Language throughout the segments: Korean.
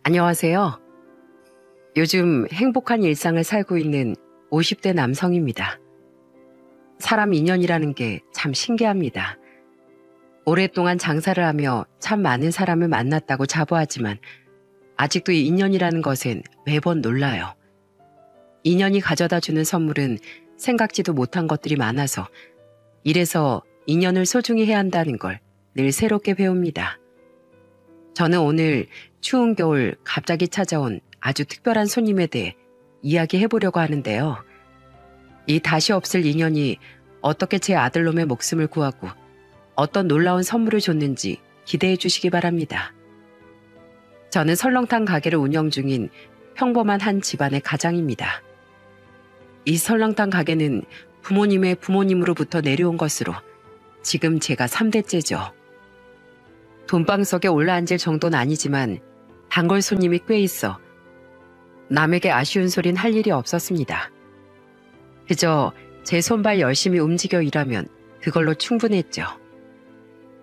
안녕하세요. 요즘 행복한 일상을 살고 있는 50대 남성입니다. 사람 인연이라는 게 참 신기합니다. 오랫동안 장사를 하며 참 많은 사람을 만났다고 자부하지만 아직도 이 인연이라는 것엔 매번 놀라요. 인연이 가져다 주는 선물은 생각지도 못한 것들이 많아서 이래서 인연을 소중히 해야 한다는 걸 늘 새롭게 배웁니다. 저는 오늘 추운 겨울 갑자기 찾아온 아주 특별한 손님에 대해 이야기해 보려고 하는데요. 이 다시 없을 인연이 어떻게 제 아들놈의 목숨을 구하고 어떤 놀라운 선물을 줬는지 기대해 주시기 바랍니다. 저는 설렁탕 가게를 운영 중인 평범한 한 집안의 가장입니다. 이 설렁탕 가게는 부모님의 부모님으로부터 내려온 것으로 지금 제가 3대째죠. 돈방석에 올라앉을 정도는 아니지만 단골 손님이 꽤 있어 남에게 아쉬운 소린 할 일이 없었습니다. 그저 제 손발 열심히 움직여 일하면 그걸로 충분했죠.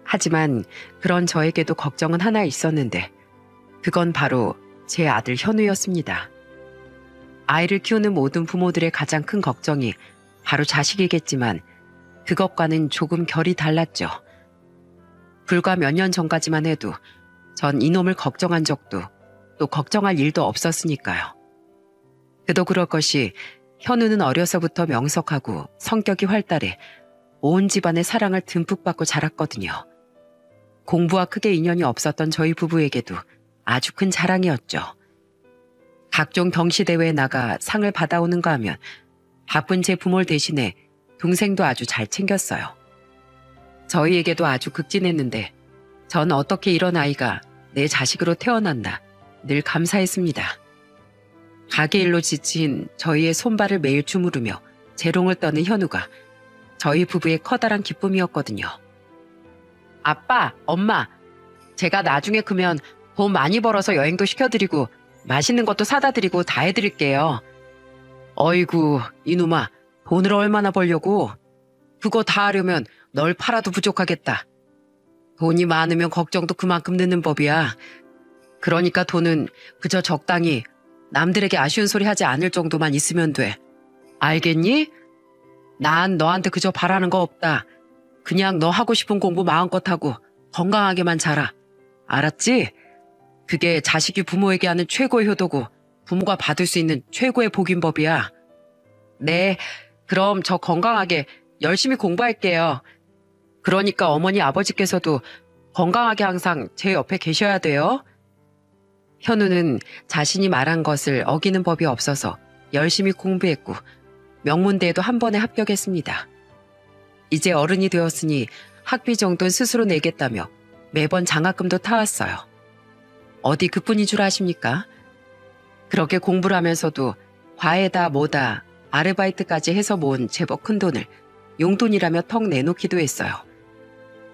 하지만 그런 저에게도 걱정은 하나 있었는데 그건 바로 제 아들 현우였습니다. 아이를 키우는 모든 부모들의 가장 큰 걱정이 바로 자식이겠지만 그것과는 조금 결이 달랐죠. 불과 몇 년 전까지만 해도 전 이놈을 걱정한 적도 또 걱정할 일도 없었으니까요. 그도 그럴 것이 현우는 어려서부터 명석하고 성격이 활달해 온 집안의 사랑을 듬뿍 받고 자랐거든요. 공부와 크게 인연이 없었던 저희 부부에게도 아주 큰 자랑이었죠. 각종 경시대회에 나가 상을 받아오는가 하면 바쁜 제 부모를 대신해 동생도 아주 잘 챙겼어요. 저희에게도 아주 극진했는데 전 어떻게 이런 아이가 내 자식으로 태어났나 늘 감사했습니다. 가게 일로 지친 저희의 손발을 매일 주무르며 재롱을 떠는 현우가 저희 부부의 커다란 기쁨이었거든요. 아빠, 엄마, 제가 나중에 크면 돈 많이 벌어서 여행도 시켜드리고 맛있는 것도 사다 드리고 다 해드릴게요. 어이구, 이놈아, 돈을 얼마나 벌려고? 그거 다 하려면 널 팔아도 부족하겠다. 돈이 많으면 걱정도 그만큼 느는 법이야. 그러니까 돈은 그저 적당히 남들에게 아쉬운 소리 하지 않을 정도만 있으면 돼. 알겠니? 난 너한테 그저 바라는 거 없다. 그냥 너 하고 싶은 공부 마음껏 하고 건강하게만 자라. 알았지? 그게 자식이 부모에게 하는 최고의 효도고 부모가 받을 수 있는 최고의 복인 법이야. 네, 그럼 저 건강하게 열심히 공부할게요. 그러니까 어머니 아버지께서도 건강하게 항상 제 옆에 계셔야 돼요. 현우는 자신이 말한 것을 어기는 법이 없어서 열심히 공부했고 명문대에도 한 번에 합격했습니다. 이제 어른이 되었으니 학비 정도는 스스로 내겠다며 매번 장학금도 타왔어요. 어디 그뿐인 줄 아십니까? 그렇게 공부를 하면서도 과외다 뭐다 아르바이트까지 해서 모은 제법 큰 돈을 용돈이라며 턱 내놓기도 했어요.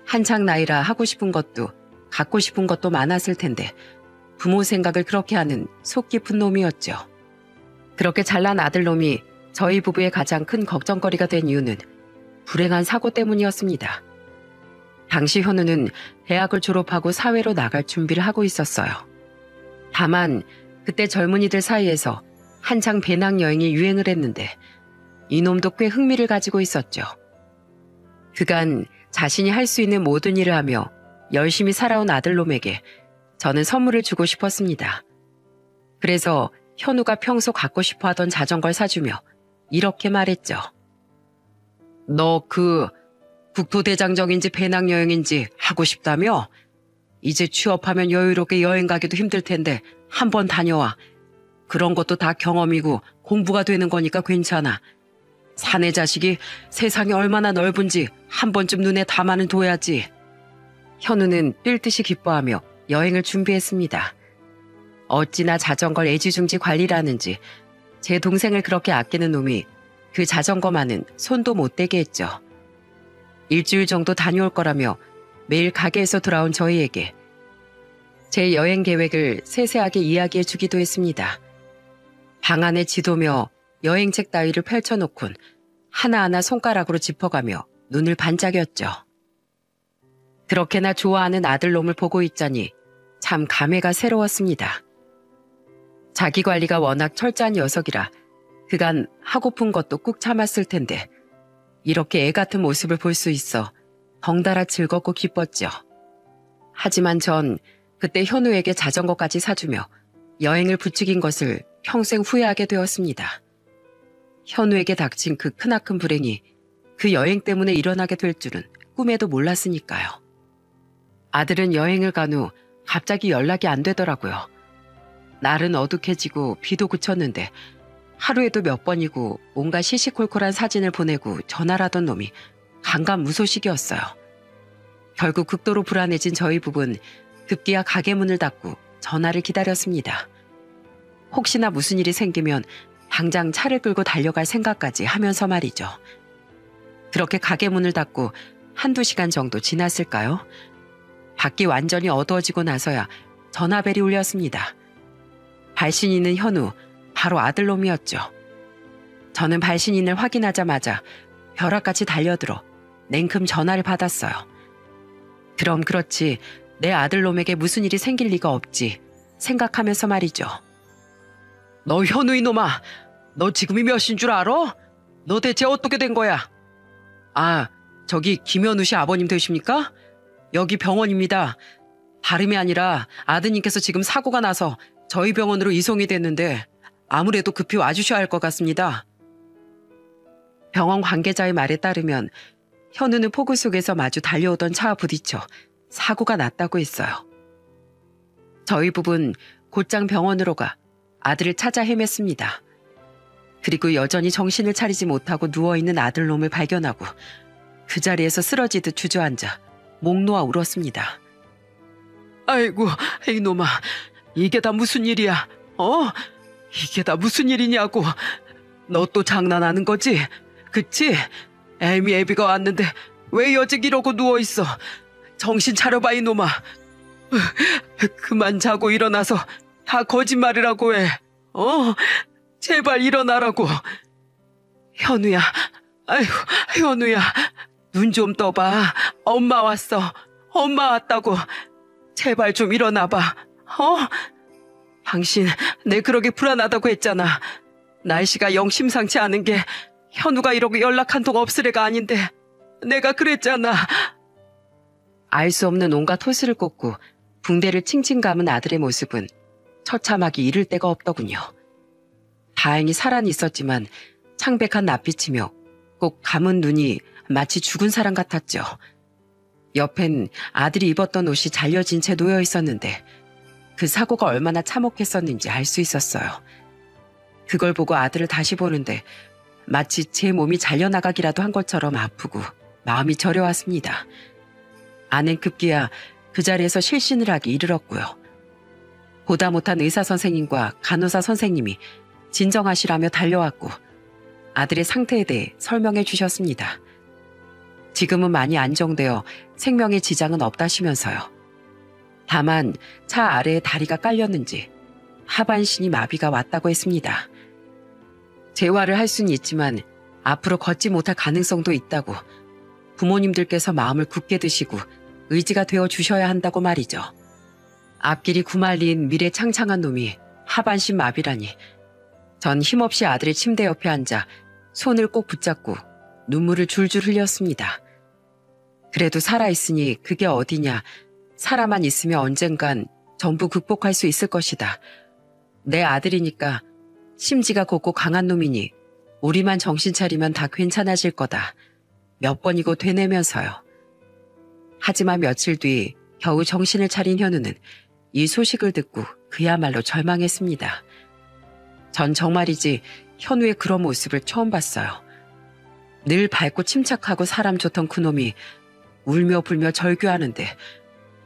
한창 나이라 하고 싶은 것도 갖고 싶은 것도 많았을 텐데 부모 생각을 그렇게 하는 속 깊은 놈이었죠. 그렇게 잘난 아들놈이 저희 부부의 가장 큰 걱정거리가 된 이유는 불행한 사고 때문이었습니다. 당시 현우는 대학을 졸업하고 사회로 나갈 준비를 하고 있었어요. 다만 그때 젊은이들 사이에서 한창 배낭여행이 유행을 했는데 이놈도 꽤 흥미를 가지고 있었죠. 그간 자신이 할 수 있는 모든 일을 하며 열심히 살아온 아들놈에게 저는 선물을 주고 싶었습니다. 그래서 현우가 평소 갖고 싶어 하던 자전거를 사주며 이렇게 말했죠. 너 국토대장정인지 배낭여행인지 하고 싶다며? 이제 취업하면 여유롭게 여행 가기도 힘들 텐데 한번 다녀와. 그런 것도 다 경험이고 공부가 되는 거니까 괜찮아. 사내 자식이 세상이 얼마나 넓은지 한 번쯤 눈에 담아는 둬야지. 현우는 뛸 듯이 기뻐하며 여행을 준비했습니다. 어찌나 자전거를 애지중지 관리를 하는지 제 동생을 그렇게 아끼는 놈이 그 자전거만은 손도 못 대게 했죠. 일주일 정도 다녀올 거라며 매일 가게에서 돌아온 저희에게 제 여행 계획을 세세하게 이야기해 주기도 했습니다. 방 안에 지도며 여행책 따위를 펼쳐놓곤 하나하나 손가락으로 짚어가며 눈을 반짝였죠. 그렇게나 좋아하는 아들놈을 보고 있자니 참 감회가 새로웠습니다. 자기 관리가 워낙 철저한 녀석이라 그간 하고픈 것도 꾹 참았을 텐데 이렇게 애 같은 모습을 볼 수 있어 덩달아 즐겁고 기뻤죠. 하지만 전 그때 현우에게 자전거까지 사주며 여행을 부추긴 것을 평생 후회하게 되었습니다. 현우에게 닥친 그 크나큰 불행이 그 여행 때문에 일어나게 될 줄은 꿈에도 몰랐으니까요. 아들은 여행을 간 후 갑자기 연락이 안 되더라고요. 날은 어둑해지고 비도 그쳤는데 하루에도 몇 번이고 온갖 시시콜콜한 사진을 보내고 전화라던 놈이 간간무소식이었어요. 결국 극도로 불안해진 저희 부부는 급기야 가게 문을 닫고 전화를 기다렸습니다. 혹시나 무슨 일이 생기면 당장 차를 끌고 달려갈 생각까지 하면서 말이죠. 그렇게 가게 문을 닫고 한두 시간 정도 지났을까요? 밖이 완전히 어두워지고 나서야 전화벨이 울렸습니다. 발신인은 현우, 바로 아들놈이었죠. 저는 발신인을 확인하자마자 벼락같이 달려들어 냉큼 전화를 받았어요. 그럼 그렇지, 내 아들놈에게 무슨 일이 생길 리가 없지 생각하면서 말이죠. 너 현우 이놈아, 너 지금이 몇인 줄 알아? 너 대체 어떻게 된 거야? 아, 저기 김현우 씨 아버님 되십니까? 여기 병원입니다. 다름이 아니라 아드님께서 지금 사고가 나서 저희 병원으로 이송이 됐는데 아무래도 급히 와주셔야 할 것 같습니다. 병원 관계자의 말에 따르면 현우는 폭우 속에서 마주 달려오던 차와 부딪혀 사고가 났다고 했어요. 저희 부부는 곧장 병원으로 가 아들을 찾아 헤맸습니다. 그리고 여전히 정신을 차리지 못하고 누워있는 아들놈을 발견하고 그 자리에서 쓰러지듯 주저앉아 목 놓아 울었습니다. 아이고, 이놈아, 이게 다 무슨 일이야? 이게 다 무슨 일이냐고. 너 또 장난하는 거지? 그치? 애미가 왔는데 왜 여직 이러고 누워있어? 정신 차려봐 이놈아. 그만 자고 일어나서 다 거짓말이라고 해. 제발 일어나라고. 현우야, 아이고 현우야, 눈 좀 떠봐. 엄마 왔어. 엄마 왔다고. 제발 좀 일어나봐. 당신 내 그러게 불안하다고 했잖아. 날씨가 영 심상치 않은 게 현우가 이러고 연락 한 통 없을 애가 아닌데 내가 그랬잖아. 알 수 없는 온갖 호수를 꽂고 붕대를 칭칭 감은 아들의 모습은 처참하기 이를 데가 없더군요. 다행히 살아는 있었지만 창백한 낯빛이며 꼭 감은 눈이 마치 죽은 사람 같았죠. 옆엔 아들이 입었던 옷이 잘려진 채 놓여 있었는데 그 사고가 얼마나 참혹했었는지 알 수 있었어요. 그걸 보고 아들을 다시 보는데 마치 제 몸이 잘려나가기라도 한 것처럼 아프고 마음이 저려왔습니다. 아는 급기야 그 자리에서 실신을 하기 이르렀고요. 보다 못한 의사 선생님과 간호사 선생님이 진정하시라며 달려왔고 아들의 상태에 대해 설명해 주셨습니다. 지금은 많이 안정되어 생명에 지장은 없다시면서요. 다만 차 아래에 다리가 깔렸는지 하반신이 마비가 왔다고 했습니다. 재활을 할 수는 있지만 앞으로 걷지 못할 가능성도 있다고 부모님들께서 마음을 굳게 드시고 의지가 되어 주셔야 한다고 말이죠. 앞길이 구말린 미래 창창한 놈이 하반신 마비라니. 전 힘없이 아들의 침대 옆에 앉아 손을 꼭 붙잡고 눈물을 줄줄 흘렸습니다. 그래도 살아있으니 그게 어디냐. 살아만 있으면 언젠간 전부 극복할 수 있을 것이다. 내 아들이니까 심지가 곱고 강한 놈이니 우리만 정신 차리면 다 괜찮아질 거다. 몇 번이고 되뇌면서요. 하지만 며칠 뒤 겨우 정신을 차린 현우는 이 소식을 듣고 그야말로 절망했습니다. 전 정말이지 현우의 그런 모습을 처음 봤어요. 늘 밝고 침착하고 사람 좋던 그놈이 울며 불며 절규하는데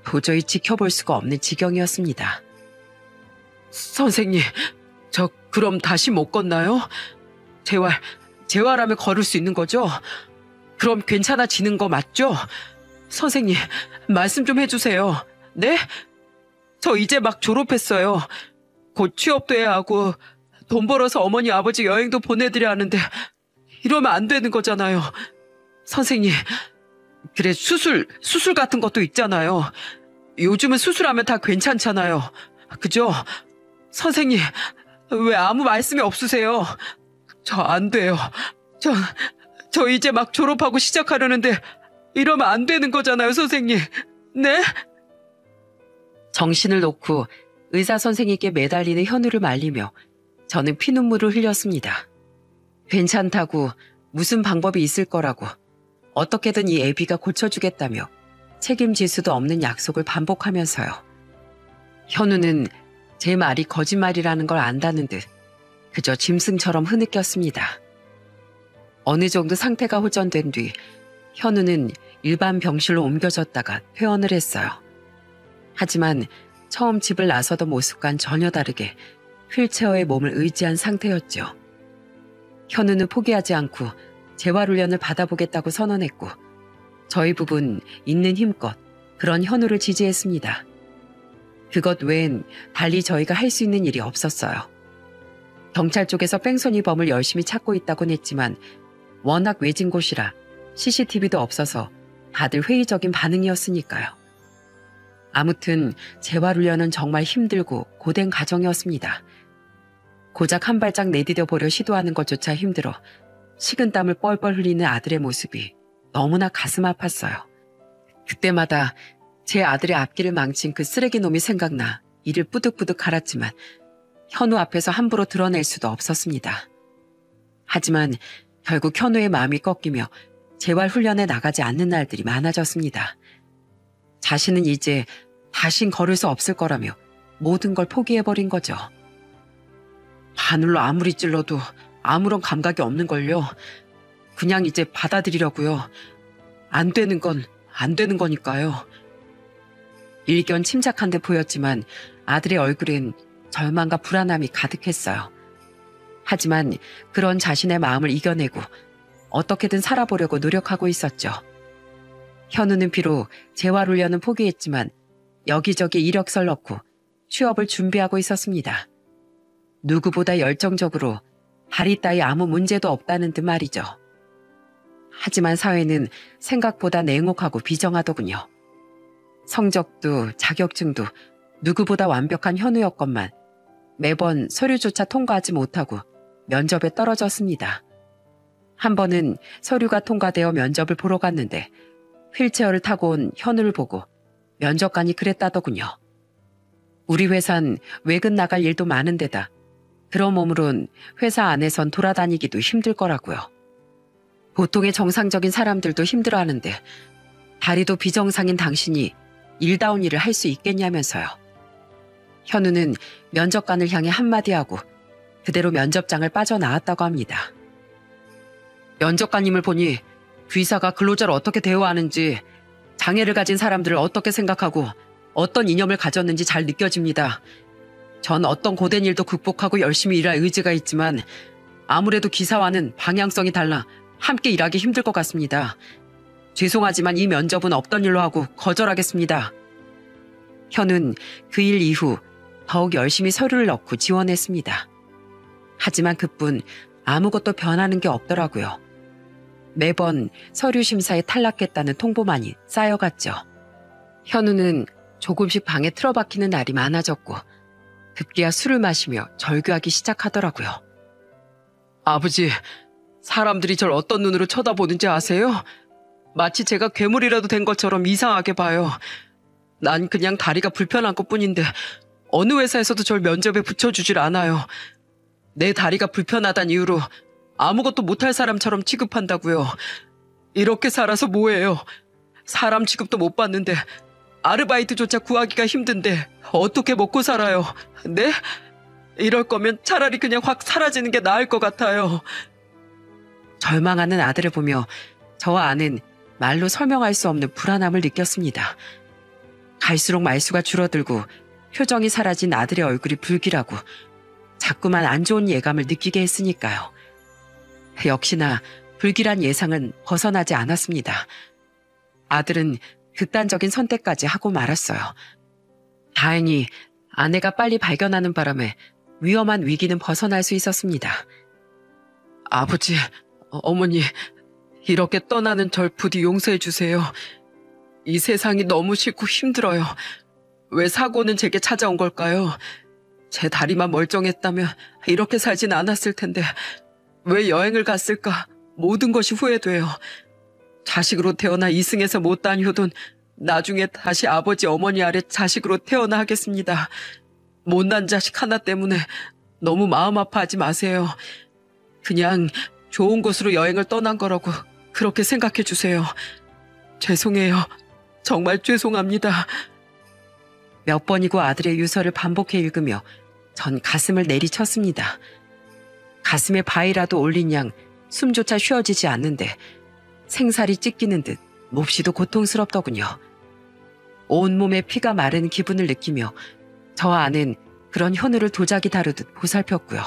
도저히 지켜볼 수가 없는 지경이었습니다. 선생님, 저 그럼 다시 못 걷나요? 재활하면 걸을 수 있는 거죠? 그럼 괜찮아지는 거 맞죠? 선생님, 말씀 좀 해주세요. 네? 저 이제 막 졸업했어요. 곧 취업도 해야 하고 돈 벌어서 어머니 아버지 여행도 보내드려야 하는데 이러면 안 되는 거잖아요. 선생님, 그래 수술 같은 것도 있잖아요. 요즘은 수술하면 다 괜찮잖아요. 그죠? 선생님, 왜 아무 말씀이 없으세요? 저 안 돼요. 저 이제 막 졸업하고 시작하려는데 이러면 안 되는 거잖아요, 선생님. 네? 정신을 놓고 의사 선생님께 매달리는 현우를 말리며 저는 피눈물을 흘렸습니다. 괜찮다고, 무슨 방법이 있을 거라고, 어떻게든 이 애비가 고쳐주겠다며 책임질 수도 없는 약속을 반복하면서요. 현우는 제 말이 거짓말이라는 걸 안다는 듯 그저 짐승처럼 흐느꼈습니다. 어느 정도 상태가 호전된 뒤 현우는 일반 병실로 옮겨졌다가 퇴원을 했어요. 하지만 처음 집을 나서던 모습과는 전혀 다르게 휠체어에 몸을 의지한 상태였죠. 현우는 포기하지 않고 재활훈련을 받아보겠다고 선언했고 저희 부부는 있는 힘껏 그런 현우를 지지했습니다. 그것 외엔 달리 저희가 할 수 있는 일이 없었어요. 경찰 쪽에서 뺑소니 범을 열심히 찾고 있다곤 했지만 워낙 외진 곳이라 CCTV도 없어서 다들 회의적인 반응이었으니까요. 아무튼 재활훈련은 정말 힘들고 고된 과정이었습니다. 고작 한 발짝 내디뎌 보려 시도하는 것조차 힘들어 식은땀을 뻘뻘 흘리는 아들의 모습이 너무나 가슴 아팠어요. 그때마다 제 아들의 앞길을 망친 그 쓰레기 놈이 생각나 이를 뿌득뿌득 갈았지만 현우 앞에서 함부로 드러낼 수도 없었습니다. 하지만 결국 현우의 마음이 꺾이며 재활훈련에 나가지 않는 날들이 많아졌습니다. 자신은 이제 다신 걸을 수 없을 거라며 모든 걸 포기해버린 거죠. 바늘로 아무리 찔러도 아무런 감각이 없는걸요. 그냥 이제 받아들이려고요. 안 되는 건 안 되는 거니까요. 일견 침착한 듯 보였지만 아들의 얼굴엔 절망과 불안함이 가득했어요. 하지만 그런 자신의 마음을 이겨내고 어떻게든 살아보려고 노력하고 있었죠. 현우는 비록 재활훈련은 포기했지만 여기저기 이력서를 넣고 취업을 준비하고 있었습니다. 누구보다 열정적으로 다리 따위 아무 문제도 없다는 듯 말이죠. 하지만 사회는 생각보다 냉혹하고 비정하더군요. 성적도 자격증도 누구보다 완벽한 현우였건만 매번 서류조차 통과하지 못하고 면접에 떨어졌습니다. 한 번은 서류가 통과되어 면접을 보러 갔는데 휠체어를 타고 온 현우를 보고 면접관이 그랬다더군요. 우리 회사는 외근 나갈 일도 많은데다 그런 몸으론 회사 안에선 돌아다니기도 힘들 거라고요. 보통의 정상적인 사람들도 힘들어하는데 다리도 비정상인 당신이 일다운 일을 할 수 있겠냐면서요. 현우는 면접관을 향해 한마디 하고 그대로 면접장을 빠져나왔다고 합니다. 면접관님을 보니 귀사가 근로자를 어떻게 대우하는지, 장애를 가진 사람들을 어떻게 생각하고 어떤 이념을 가졌는지 잘 느껴집니다. 전 어떤 고된 일도 극복하고 열심히 일할 의지가 있지만 아무래도 기사와는 방향성이 달라 함께 일하기 힘들 것 같습니다. 죄송하지만 이 면접은 없던 일로 하고 거절하겠습니다. 현은 그 일 이후 더욱 열심히 서류를 넣고 지원했습니다. 하지만 그뿐 아무것도 변하는 게 없더라고요. 매번 서류 심사에 탈락했다는 통보만이 쌓여갔죠. 현우는 조금씩 방에 틀어박히는 날이 많아졌고 급기야 술을 마시며 절규하기 시작하더라고요. 아버지, 사람들이 절 어떤 눈으로 쳐다보는지 아세요? 마치 제가 괴물이라도 된 것처럼 이상하게 봐요. 난 그냥 다리가 불편한 것뿐인데 어느 회사에서도 절 면접에 붙여주질 않아요. 내 다리가 불편하단 이유로 아무것도 못할 사람처럼 취급한다고요. 이렇게 살아서 뭐해요? 사람 취급도 못 받는데 아르바이트조차 구하기가 힘든데 어떻게 먹고 살아요? 네? 이럴 거면 차라리 그냥 확 사라지는 게 나을 것 같아요. 절망하는 아들을 보며 저와 아는 말로 설명할 수 없는 불안함을 느꼈습니다. 갈수록 말수가 줄어들고 표정이 사라진 아들의 얼굴이 불길하고 자꾸만 안 좋은 예감을 느끼게 했으니까요. 역시나 불길한 예상은 벗어나지 않았습니다. 아들은 극단적인 선택까지 하고 말았어요. 다행히 아내가 빨리 발견하는 바람에 위험한 위기는 벗어날 수 있었습니다. 아버지, 어머니, 이렇게 떠나는 절 부디 용서해 주세요. 이 세상이 너무 싫고 힘들어요. 왜 사고는 제게 찾아온 걸까요? 제 다리만 멀쩡했다면 이렇게 살진 않았을 텐데 왜 여행을 갔을까? 모든 것이 후회돼요. 자식으로 태어나 이승에서 못다한 효도는 나중에 다시 아버지 어머니 아래 자식으로 태어나 하겠습니다. 못난 자식 하나 때문에 너무 마음 아파하지 마세요. 그냥 좋은 곳으로 여행을 떠난 거라고 그렇게 생각해 주세요. 죄송해요. 정말 죄송합니다. 몇 번이고 아들의 유서를 반복해 읽으며 전 가슴을 내리쳤습니다. 가슴에 바위라도 올린 양 숨조차 쉬어지지 않는데 생살이 찢기는 듯 몹시도 고통스럽더군요. 온몸에 피가 마른 기분을 느끼며 저 안은 그런 현우를 도자기 다루듯 보살폈고요.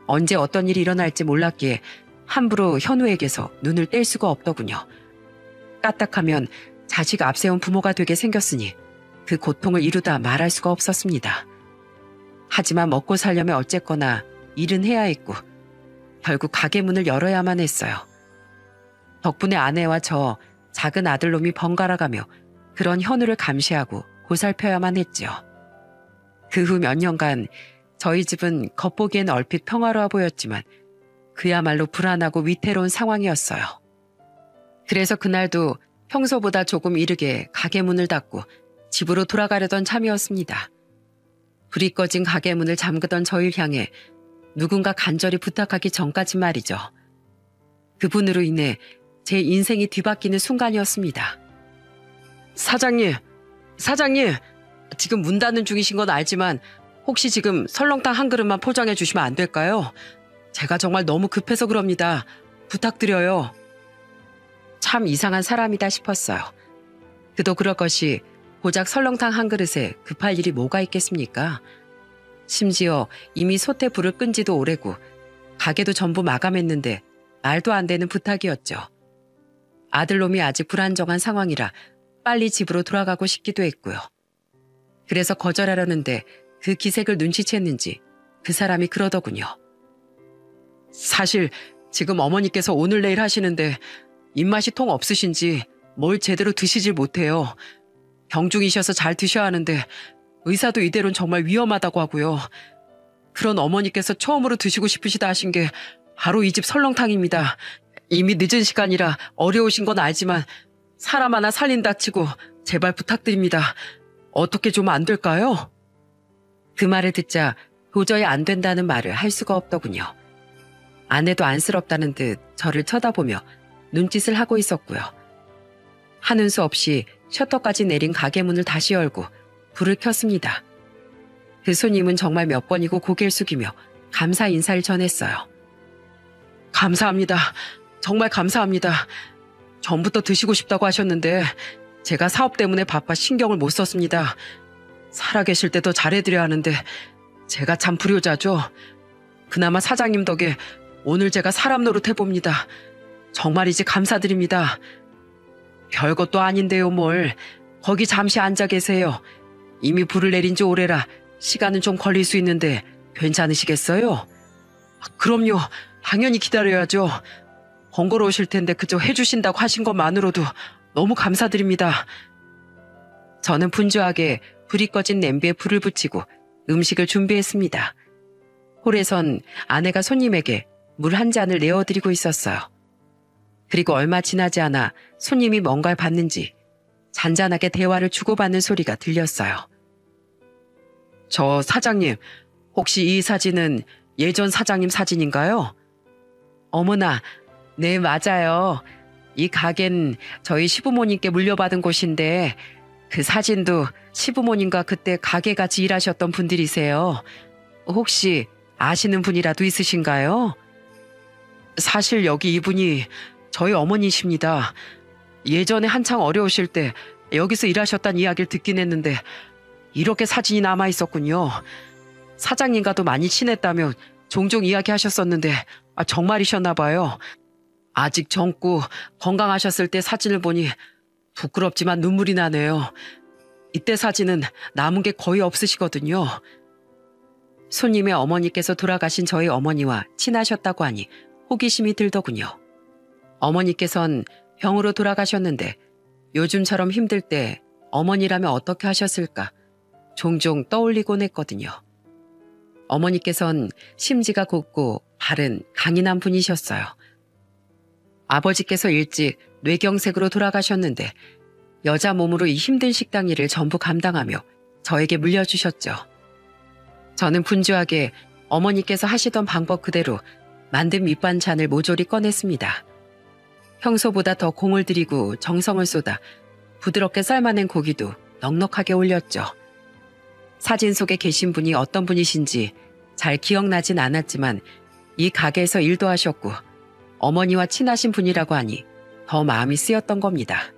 언제 어떤 일이 일어날지 몰랐기에 함부로 현우에게서 눈을 뗄 수가 없더군요. 까딱하면 자식 앞세운 부모가 되게 생겼으니 그 고통을 이루다 말할 수가 없었습니다. 하지만 먹고 살려면 어쨌거나 일은 해야 했고 결국 가게 문을 열어야만 했어요. 덕분에 아내와 저 작은 아들놈이 번갈아가며 그런 현우를 감시하고 보살펴야만 했죠. 그 후 몇 년간 저희 집은 겉보기엔 얼핏 평화로워 보였지만 그야말로 불안하고 위태로운 상황이었어요. 그래서 그날도 평소보다 조금 이르게 가게 문을 닫고 집으로 돌아가려던 참이었습니다. 불이 꺼진 가게 문을 잠그던 저를 향해 누군가 간절히 부탁하기 전까지 말이죠. 그분으로 인해 제 인생이 뒤바뀌는 순간이었습니다. 사장님, 지금 문 닫는 중이신 건 알지만 혹시 지금 설렁탕 한 그릇만 포장해 주시면 안 될까요? 제가 정말 너무 급해서 그럽니다. 부탁드려요. 참 이상한 사람이다 싶었어요. 그도 그럴 것이 고작 설렁탕 한 그릇에 급할 일이 뭐가 있겠습니까? 심지어 이미 솥에 불을 끈 지도 오래고 가게도 전부 마감했는데 말도 안 되는 부탁이었죠. 아들놈이 아직 불안정한 상황이라 빨리 집으로 돌아가고 싶기도 했고요. 그래서 거절하려는데 그 기색을 눈치챘는지 그 사람이 그러더군요. 사실 지금 어머니께서 오늘 내일 하시는데 입맛이 통 없으신지 뭘 제대로 드시질 못해요. 병중이셔서 잘 드셔야 하는데 의사도 이대로는 정말 위험하다고 하고요. 그런 어머니께서 처음으로 드시고 싶으시다 하신 게 바로 이 집 설렁탕입니다. 이미 늦은 시간이라 어려우신 건 알지만 사람 하나 살린다 치고 제발 부탁드립니다. 어떻게 좀 안 될까요? 그 말을 듣자 도저히 안 된다는 말을 할 수가 없더군요. 아내도 안쓰럽다는 듯 저를 쳐다보며 눈짓을 하고 있었고요. 하는 수 없이 셔터까지 내린 가게 문을 다시 열고 불을 켰습니다. 그 손님은 정말 몇 번이고 고개를 숙이며 감사 인사를 전했어요. 감사합니다. 정말 감사합니다. 전부터 드시고 싶다고 하셨는데 제가 사업 때문에 바빠 신경을 못 썼습니다. 살아계실 때 더 잘해드려야 하는데 제가 참 불효자죠. 그나마 사장님 덕에 오늘 제가 사람 노릇 해봅니다. 정말이지 감사드립니다. 별것도 아닌데요 뭘. 거기 잠시 앉아 계세요. 이미 불을 내린 지 오래라 시간은 좀 걸릴 수 있는데 괜찮으시겠어요? 그럼요. 당연히 기다려야죠. 번거로우실 텐데 그저 해주신다고 하신 것만으로도 너무 감사드립니다. 저는 분주하게 불이 꺼진 냄비에 불을 붙이고 음식을 준비했습니다. 홀에선 아내가 손님에게 물 한 잔을 내어드리고 있었어요. 그리고 얼마 지나지 않아 손님이 뭔가를 받는지 잔잔하게 대화를 주고받는 소리가 들렸어요. 저 사장님, 혹시 이 사진은 예전 사장님 사진인가요? 어머나, 네 맞아요. 이 가게는 저희 시부모님께 물려받은 곳인데 그 사진도 시부모님과 그때 가게 같이 일하셨던 분들이세요. 혹시 아시는 분이라도 있으신가요? 사실 여기 이분이 저희 어머니십니다. 예전에 한창 어려우실 때 여기서 일하셨다는 이야기를 듣긴 했는데 이렇게 사진이 남아 있었군요. 사장님과도 많이 친했다며 종종 이야기하셨었는데 정말이셨나 봐요. 아직 젊고 건강하셨을 때 사진을 보니 부끄럽지만 눈물이 나네요. 이때 사진은 남은 게 거의 없으시거든요. 손님의 어머니께서 돌아가신 저희 어머니와 친하셨다고 하니 호기심이 들더군요. 어머니께선 병으로 돌아가셨는데 요즘처럼 힘들 때 어머니라면 어떻게 하셨을까 종종 떠올리곤 했거든요. 어머니께선 심지가 곱고 발은 강인한 분이셨어요. 아버지께서 일찍 뇌경색으로 돌아가셨는데 여자 몸으로 이 힘든 식당 일을 전부 감당하며 저에게 물려주셨죠. 저는 분주하게 어머니께서 하시던 방법 그대로 만든 밑반찬을 모조리 꺼냈습니다. 평소보다 더 공을 들이고 정성을 쏟아 부드럽게 삶아낸 고기도 넉넉하게 올렸죠. 사진 속에 계신 분이 어떤 분이신지 잘 기억나진 않았지만 이 가게에서 일도 하셨고 어머니와 친하신 분이라고 하니 더 마음이 쓰였던 겁니다.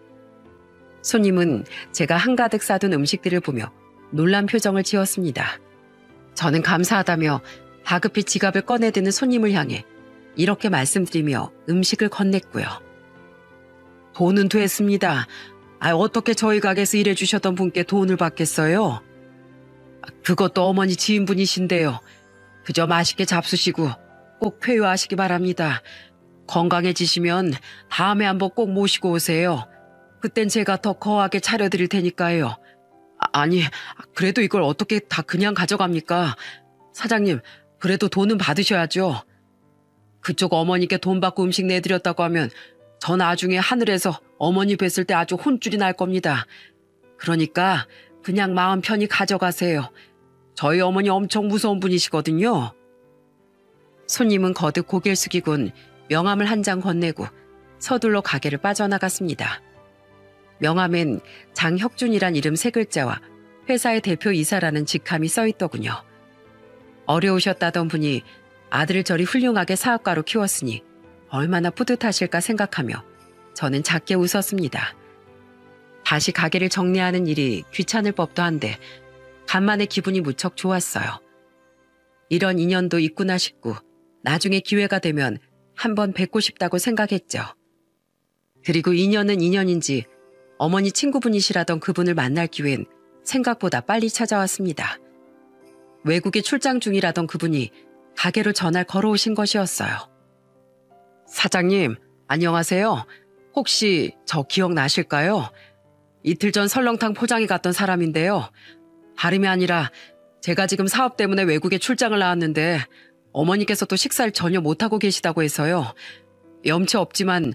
손님은 제가 한가득 싸둔 음식들을 보며 놀란 표정을 지었습니다. 저는 감사하다며 다급히 지갑을 꺼내드는 손님을 향해 이렇게 말씀드리며 음식을 건넸고요. 돈은 됐습니다. 어떻게 저희 가게에서 일해주셨던 분께 돈을 받겠어요? 그것도 어머니 지인분이신데요. 그저 맛있게 잡수시고 꼭 쾌유하시기 바랍니다. 건강해지시면 다음에 한번 꼭 모시고 오세요. 그땐 제가 더 거하게 차려드릴 테니까요. 아니, 그래도 이걸 어떻게 다 그냥 가져갑니까? 사장님, 그래도 돈은 받으셔야죠. 그쪽 어머니께 돈 받고 음식 내드렸다고 하면 저 나중에 하늘에서 어머니 뵀을 때 아주 혼쭐이 날 겁니다. 그러니까 그냥 마음 편히 가져가세요. 저희 어머니 엄청 무서운 분이시거든요. 손님은 거듭 고개를 숙이곤 명함을 한 장 건네고 서둘러 가게를 빠져나갔습니다. 명함엔 장혁준이란 이름 3글자와 회사의 대표이사라는 직함이 써있더군요. 어려우셨다던 분이 아들을 저리 훌륭하게 사업가로 키웠으니 얼마나 뿌듯하실까 생각하며 저는 작게 웃었습니다. 다시 가게를 정리하는 일이 귀찮을 법도 한데 간만에 기분이 무척 좋았어요. 이런 인연도 있구나 싶고 나중에 기회가 되면 한번 뵙고 싶다고 생각했죠. 그리고 인연은 인연인지 어머니 친구분이시라던 그분을 만날 기회는 생각보다 빨리 찾아왔습니다. 외국에 출장 중이라던 그분이 가게로 전화를 걸어오신 것이었어요. 사장님, 안녕하세요. 혹시 저 기억나실까요? 이틀 전 설렁탕 포장해 갔던 사람인데요. 다름이 아니라 제가 지금 사업 때문에 외국에 출장을 나왔는데 어머니께서 또 식사를 전혀 못하고 계시다고 해서요. 염치 없지만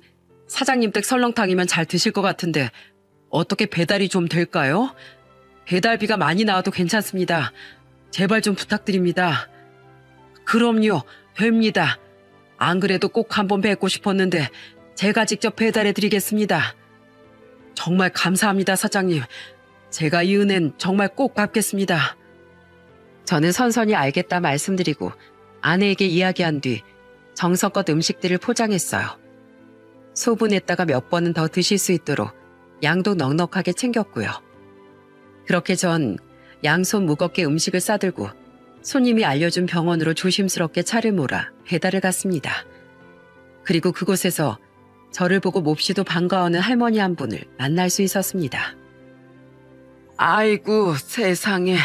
사장님 댁 설렁탕이면 잘 드실 것 같은데 어떻게 배달이 좀 될까요? 배달비가 많이 나와도 괜찮습니다. 제발 좀 부탁드립니다. 그럼요, 됩니다. 안 그래도 꼭 한번 뵙고 싶었는데 제가 직접 배달해드리겠습니다. 정말 감사합니다, 사장님. 제가 이 은혜는 정말 꼭 갚겠습니다. 저는 선선히 알겠다 말씀드리고 아내에게 이야기한 뒤 정성껏 음식들을 포장했어요. 소분했다가 몇 번은 더 드실 수 있도록 양도 넉넉하게 챙겼고요. 그렇게 전 양손 무겁게 음식을 싸들고 손님이 알려준 병원으로 조심스럽게 차를 몰아 배달을 갔습니다. 그리고 그곳에서 저를 보고 몹시도 반가워하는 할머니 한 분을 만날 수 있었습니다. 아이고 세상에,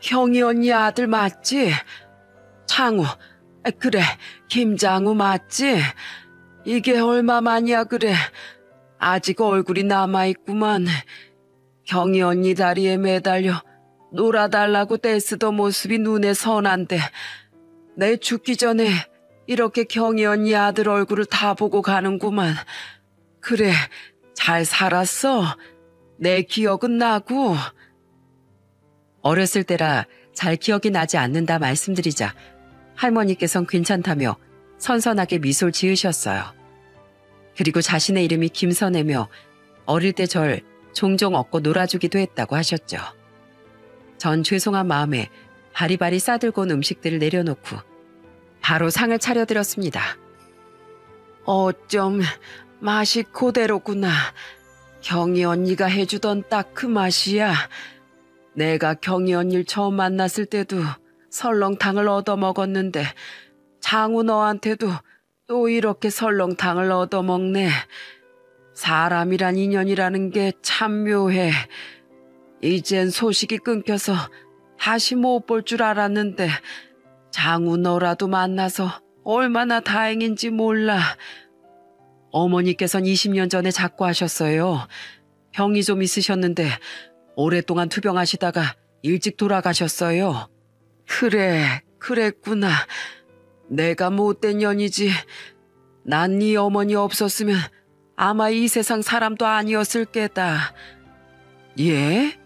형이 언니 아들 맞지? 창우, 그래, 김장우 맞지? 이게 얼마만이야 그래. 아직 얼굴이 남아있구만. 경이 언니 다리에 매달려 놀아달라고 떼쓰던 모습이 눈에 선한데 내 죽기 전에 이렇게 경이 언니 아들 얼굴을 다 보고 가는구만. 그래, 잘 살았어. 내 기억은 나고. 어렸을 때라 잘 기억이 나지 않는다 말씀드리자 할머니께선 괜찮다며 선선하게 미소를 지으셨어요. 그리고 자신의 이름이 김선애며 어릴 때 절 종종 얻고 놀아주기도 했다고 하셨죠. 전 죄송한 마음에 바리바리 싸들고 온 음식들을 내려놓고 바로 상을 차려드렸습니다. 어쩜 맛이 그대로구나. 경이 언니가 해주던 딱 그 맛이야. 내가 경이 언니를 처음 만났을 때도 설렁탕을 얻어먹었는데 장우 너한테도 또 이렇게 설렁탕을 얻어먹네. 사람이란 인연이라는 게 참 묘해. 이젠 소식이 끊겨서 다시 못 볼 줄 알았는데 장우 너라도 만나서 얼마나 다행인지 몰라. 어머니께선 20년 전에 작고하셨어요. 병이 좀 있으셨는데 오랫동안 투병하시다가 일찍 돌아가셨어요. 그래, 그랬구나. 내가 못된 년이지. 난 네 어머니 없었으면 아마 이 세상 사람도 아니었을 게다. 예?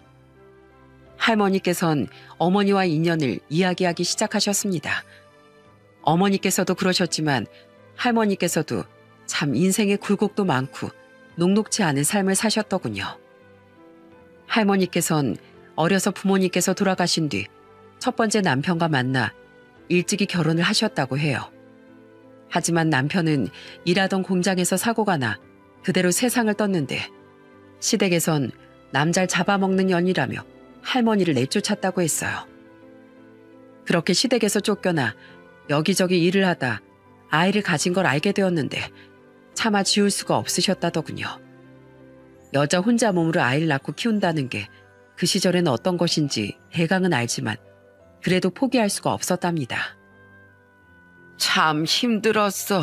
할머니께선 어머니와 인연을 이야기하기 시작하셨습니다. 어머니께서도 그러셨지만 할머니께서도 참 인생의 굴곡도 많고 녹록지 않은 삶을 사셨더군요. 할머니께선 어려서 부모님께서 돌아가신 뒤 첫 번째 남편과 만나 일찍이 결혼을 하셨다고 해요. 하지만 남편은 일하던 공장에서 사고가 나 그대로 세상을 떴는데 시댁에선 남잘 잡아먹는 년이라며 할머니를 내쫓았다고 했어요. 그렇게 시댁에서 쫓겨나 여기저기 일을 하다 아이를 가진 걸 알게 되었는데 차마 지울 수가 없으셨다더군요. 여자 혼자 몸으로 아이를 낳고 키운다는 게 그 시절에는 어떤 것인지 대강은 알지만 그래도 포기할 수가 없었답니다. 참 힘들었어.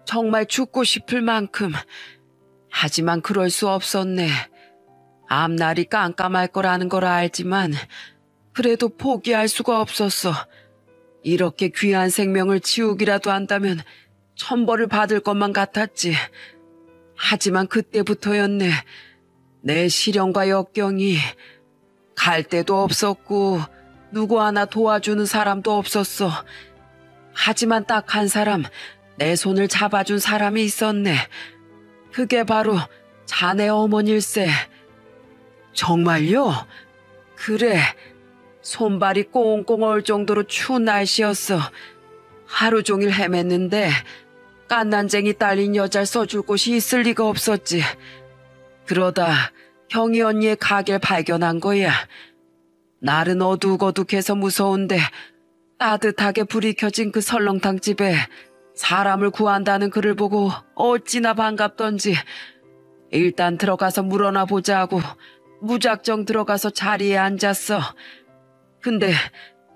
정말 죽고 싶을 만큼. 하지만 그럴 수 없었네. 앞날이 깜깜할 거라는 걸 알지만 그래도 포기할 수가 없었어. 이렇게 귀한 생명을 지우기라도 한다면 천벌을 받을 것만 같았지. 하지만 그때부터였네. 내 시련과 역경이 갈 데도 없었고 누구 하나 도와주는 사람도 없었어. 하지만 딱 한 사람, 내 손을 잡아준 사람이 있었네. 그게 바로 자네 어머니일세. 정말요? 그래. 손발이 꽁꽁 얼 정도로 추운 날씨였어. 하루 종일 헤맸는데 깐난쟁이 딸린 여자를 써줄 곳이 있을 리가 없었지. 그러다 경희 언니의 가게를 발견한 거야. 날은 어둑어둑해서 무서운데 따뜻하게 불이 켜진 그 설렁탕 집에 사람을 구한다는 글을 보고 어찌나 반갑던지 일단 들어가서 물어나 보자고 무작정 들어가서 자리에 앉았어. 근데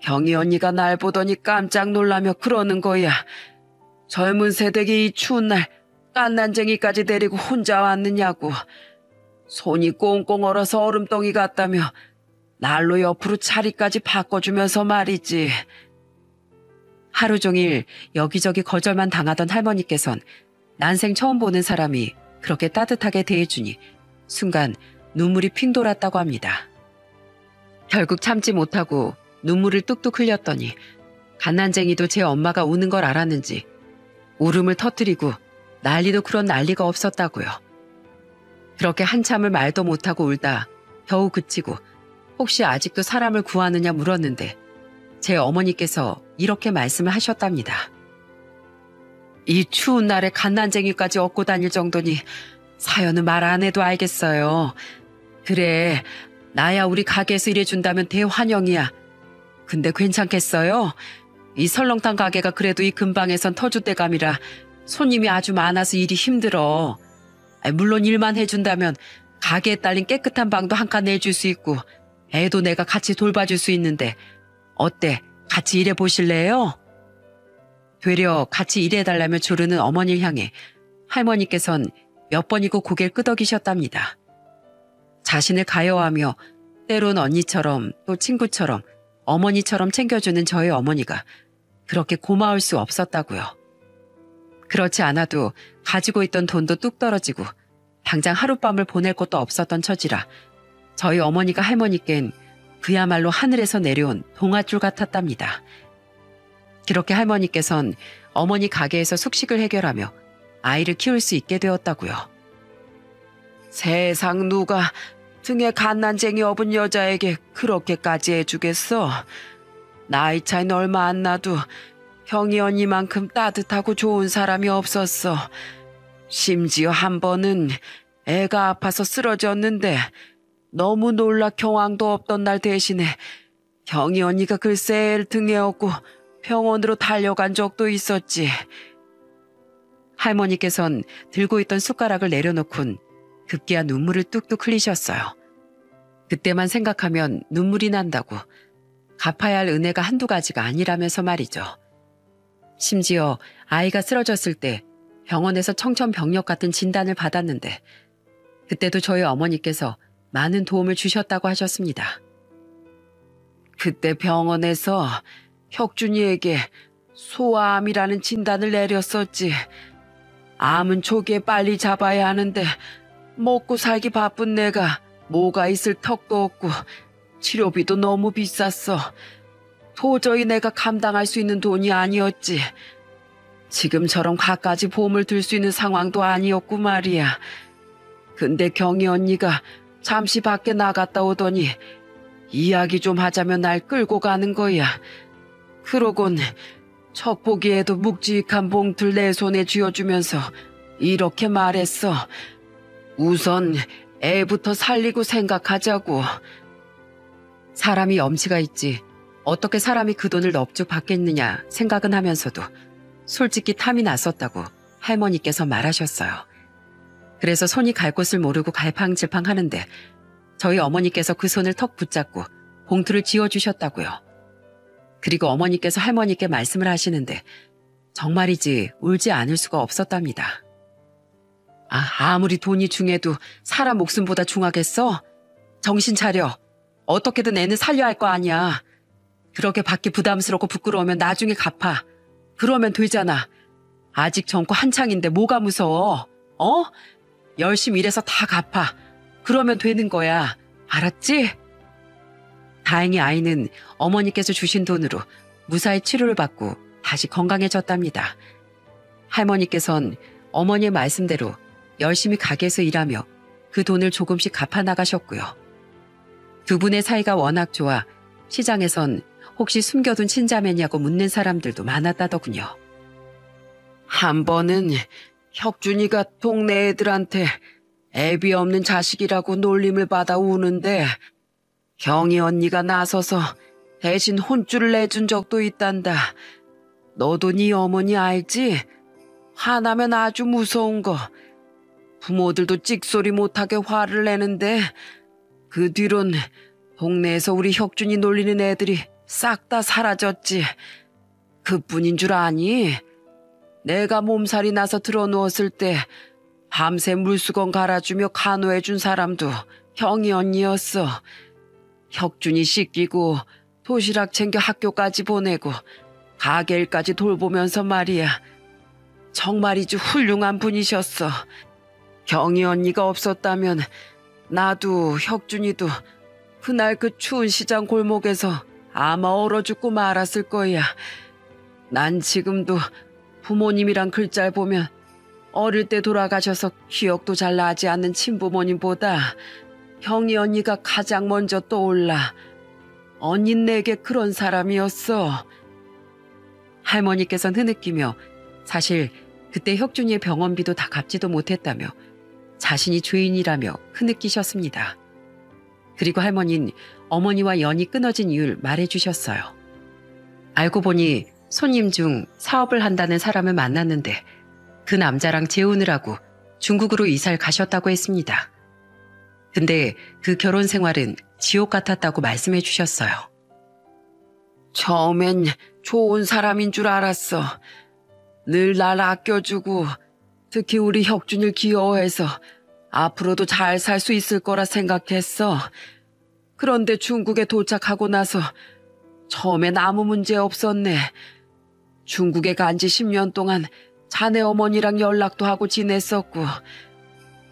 경희 언니가 날 보더니 깜짝 놀라며 그러는 거야. 젊은 새댁이 이 추운 날 깐난쟁이까지 데리고 혼자 왔느냐고. 손이 꽁꽁 얼어서 얼음덩이 같다며 날로 옆으로 자리까지 바꿔주면서 말이지. 하루 종일 여기저기 거절만 당하던 할머니께선 난생 처음 보는 사람이 그렇게 따뜻하게 대해주니 순간 눈물이 핑 돌았다고 합니다. 결국 참지 못하고 눈물을 뚝뚝 흘렸더니 갓난쟁이도 제 엄마가 우는 걸 알았는지 울음을 터뜨리고 난리도 그런 난리가 없었다고요. 그렇게 한참을 말도 못하고 울다 겨우 그치고 혹시 아직도 사람을 구하느냐 물었는데 제 어머니께서 이렇게 말씀을 하셨답니다. 이 추운 날에 갓난쟁이까지 얻고 다닐 정도니 사연은 말 안 해도 알겠어요. 그래, 나야 우리 가게에서 일해준다면 대환영이야. 근데 괜찮겠어요? 이 설렁탕 가게가 그래도 이 근방에선 터줏대감이라 손님이 아주 많아서 일이 힘들어. 물론 일만 해준다면 가게에 딸린 깨끗한 방도 한 칸 내줄 수 있고 애도 내가 같이 돌봐줄 수 있는데 어때? 같이 일해보실래요? 되려 같이 일해달라며 조르는 어머니를 향해 할머니께선 몇 번이고 고개를 끄덕이셨답니다. 자신을 가여워하며 때론 언니처럼 또 친구처럼 어머니처럼 챙겨주는 저의 어머니가 그렇게 고마울 수 없었다고요. 그렇지 않아도 가지고 있던 돈도 뚝 떨어지고 당장 하룻밤을 보낼 곳도 없었던 처지라 저희 어머니가 할머니께는 그야말로 하늘에서 내려온 동아줄 같았답니다. 그렇게 할머니께선 어머니 가게에서 숙식을 해결하며 아이를 키울 수 있게 되었다고요. 세상 누가 등에 갓난쟁이 업은 여자에게 그렇게까지 해주겠어. 나이 차이는 얼마 안 나도 경희 언니만큼 따뜻하고 좋은 사람이 없었어. 심지어 한 번은 애가 아파서 쓰러졌는데 너무 놀라 경황도 없던 날 대신에 경희 언니가 글쎄 애를 등에 업고 병원으로 달려간 적도 있었지. 할머니께선 들고 있던 숟가락을 내려놓곤 급기야 눈물을 뚝뚝 흘리셨어요. 그때만 생각하면 눈물이 난다고. 갚아야 할 은혜가 한두 가지가 아니라면서 말이죠. 심지어 아이가 쓰러졌을 때 병원에서 청천벽력 같은 진단을 받았는데 그때도 저희 어머니께서 많은 도움을 주셨다고 하셨습니다. 그때 병원에서 혁준이에게 소아암이라는 진단을 내렸었지. 암은 초기에 빨리 잡아야 하는데 먹고 살기 바쁜 내가 뭐가 있을 턱도 없고 치료비도 너무 비쌌어. 도저히 내가 감당할 수 있는 돈이 아니었지. 지금처럼 갖가지 보험을 들 수 있는 상황도 아니었고 말이야. 근데 경희 언니가 잠시 밖에 나갔다 오더니 이야기 좀 하자며 날 끌고 가는 거야. 그러곤 척 보기에도 묵직한 봉투를 내 손에 쥐어주면서 이렇게 말했어. 우선 애부터 살리고 생각하자고. 사람이 염치가 있지. 어떻게 사람이 그 돈을 넙죽 받겠느냐 생각은 하면서도 솔직히 탐이 났었다고 할머니께서 말하셨어요. 그래서 손이 갈 곳을 모르고 갈팡질팡 하는데 저희 어머니께서 그 손을 턱 붙잡고 봉투를 쥐어주셨다고요. 그리고 어머니께서 할머니께 말씀을 하시는데 정말이지 울지 않을 수가 없었답니다. 아무리 돈이 중해도 사람 목숨보다 중하겠어? 정신 차려. 어떻게든 애는 살려야 할 거 아니야. 그렇게 받기 부담스럽고 부끄러우면 나중에 갚아. 그러면 되잖아. 아직 젊고 한창인데 뭐가 무서워? 열심히 일해서 다 갚아. 그러면 되는 거야. 알았지? 다행히 아이는 어머니께서 주신 돈으로 무사히 치료를 받고 다시 건강해졌답니다. 할머니께선 어머니의 말씀대로 열심히 가게에서 일하며 그 돈을 조금씩 갚아 나가셨고요. 두 분의 사이가 워낙 좋아 시장에선 혹시 숨겨둔 친자매냐고 묻는 사람들도 많았다더군요. 한 번은 혁준이가 동네 애들한테 애비 없는 자식이라고 놀림을 받아 우는데 경희 언니가 나서서 대신 혼쭐을 내준 적도 있단다. 너도 네 어머니 알지? 화나면 아주 무서운 거. 부모들도 찍소리 못하게 화를 내는데 그 뒤론 동네에서 우리 혁준이 놀리는 애들이 싹 다 사라졌지. 그뿐인 줄 아니? 내가 몸살이 나서 들어누웠을 때 밤새 물수건 갈아주며 간호해준 사람도 경희 언니였어. 혁준이 씻기고 도시락 챙겨 학교까지 보내고 가게 일까지 돌보면서 말이야. 정말이지 훌륭한 분이셨어. 경희 언니가 없었다면 나도 혁준이도 그날 그 추운 시장 골목에서 아마 얼어 죽고 말았을 거야. 난 지금도 부모님이란 글자를 보면 어릴 때 돌아가셔서 기억도 잘 나지 않는 친부모님보다 경희 언니가 가장 먼저 떠올라. 언닌 내게 그런 사람이었어. 할머니께서는 흐느끼며 사실 그때 혁준이의 병원비도 다 갚지도 못했다며 자신이 죄인이라며 흐느끼셨습니다. 그리고 할머니는 어머니와 연이 끊어진 이유를 말해주셨어요. 알고 보니 손님 중 사업을 한다는 사람을 만났는데 그 남자랑 재혼을 중국으로 이사를 가셨다고 했습니다. 근데 그 결혼 생활은 지옥 같았다고 말씀해 주셨어요. 처음엔 좋은 사람인 줄 알았어. 늘 날 아껴주고 특히 우리 혁준이를 귀여워해서 앞으로도 잘 살 수 있을 거라 생각했어. 그런데 중국에 도착하고 나서 처음엔 아무 문제 없었네. 중국에 간 지 10년 동안 자네 어머니랑 연락도 하고 지냈었고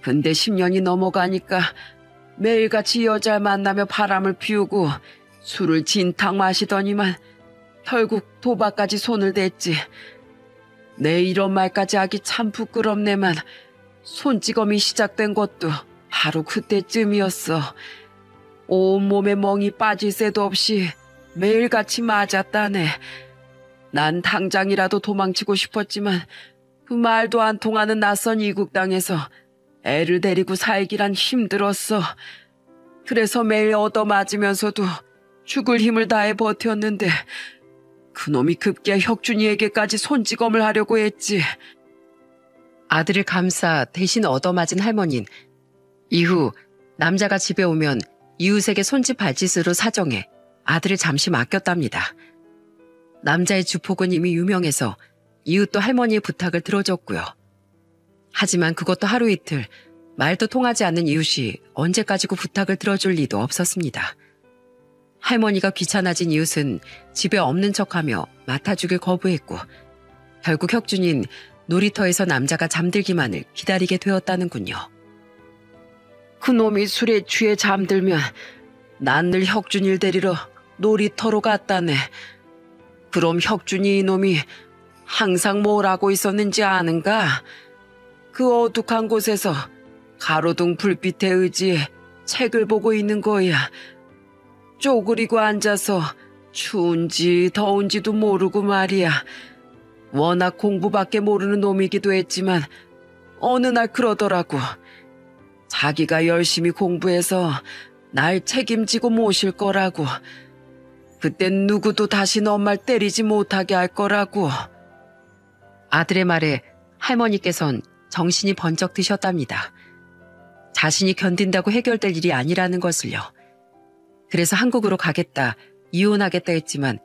근데 10년이 넘어가니까 매일같이 여자를 만나며 바람을 피우고 술을 진탕 마시더니만 결국 도박까지 손을 댔지. 내 이런 말까지 하기 참 부끄럽네만 손찌검이 시작된 것도 바로 그때쯤이었어. 온몸에 멍이 빠질 새도 없이 매일같이 맞았다네. 난 당장이라도 도망치고 싶었지만 그 말도 안 통하는 낯선 이국 땅에서 애를 데리고 살기란 힘들었어. 그래서 매일 얻어맞으면서도 죽을 힘을 다해 버텼는데 그놈이 급기야 혁준이에게까지 손찌검을 하려고 했지. 아들을 감싸 대신 얻어맞은 할머니는 이후 남자가 집에 오면 이웃에게 손짓 발짓으로 사정해 아들을 잠시 맡겼답니다. 남자의 주폭은 이미 유명해서 이웃도 할머니의 부탁을 들어줬고요. 하지만 그것도 하루 이틀 말도 통하지 않는 이웃이 언제까지고 부탁을 들어줄 리도 없었습니다. 할머니가 귀찮아진 이웃은 집에 없는 척하며 맡아주길 거부했고 결국 혁준인 놀이터에서 남자가 잠들기만을 기다리게 되었다는군요. 그놈이 술에 취해 잠들면 난 늘 혁준이를 데리러 놀이터로 갔다네. 그럼 혁준이 이놈이 항상 뭘 하고 있었는지 아는가? 그 어둑한 곳에서 가로등 불빛에 의지해 책을 보고 있는 거야. 쪼그리고 앉아서 추운지 더운지도 모르고 말이야. 워낙 공부밖에 모르는 놈이기도 했지만 어느 날 그러더라고. 자기가 열심히 공부해서 날 책임지고 모실 거라고. 그땐 누구도 다시는 엄마를 때리지 못하게 할 거라고. 아들의 말에 할머니께선 정신이 번쩍 드셨답니다. 자신이 견딘다고 해결될 일이 아니라는 것을요. 그래서 한국으로 가겠다, 이혼하겠다 했지만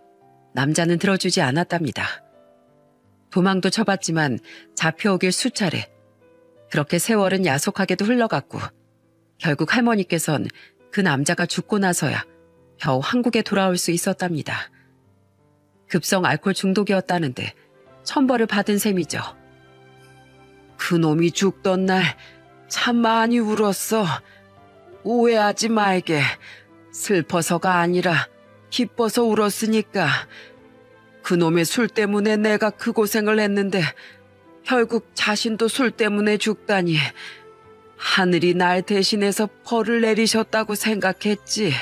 남자는 들어주지 않았답니다. 도망도 쳐봤지만 잡혀오길 수차례. 그렇게 세월은 야속하게도 흘러갔고 결국 할머니께선 그 남자가 죽고 나서야 겨우 한국에 돌아올 수 있었답니다. 급성 알코올 중독이었다는데 천벌을 받은 셈이죠. 그놈이 죽던 날 참 많이 울었어. 오해하지 말게. 슬퍼서가 아니라 기뻐서 울었으니까. 그놈의 술 때문에 내가 그 고생을 했는데 결국 자신도 술 때문에 죽다니. 하늘이 날 대신해서 벌을 내리셨다고 생각했지.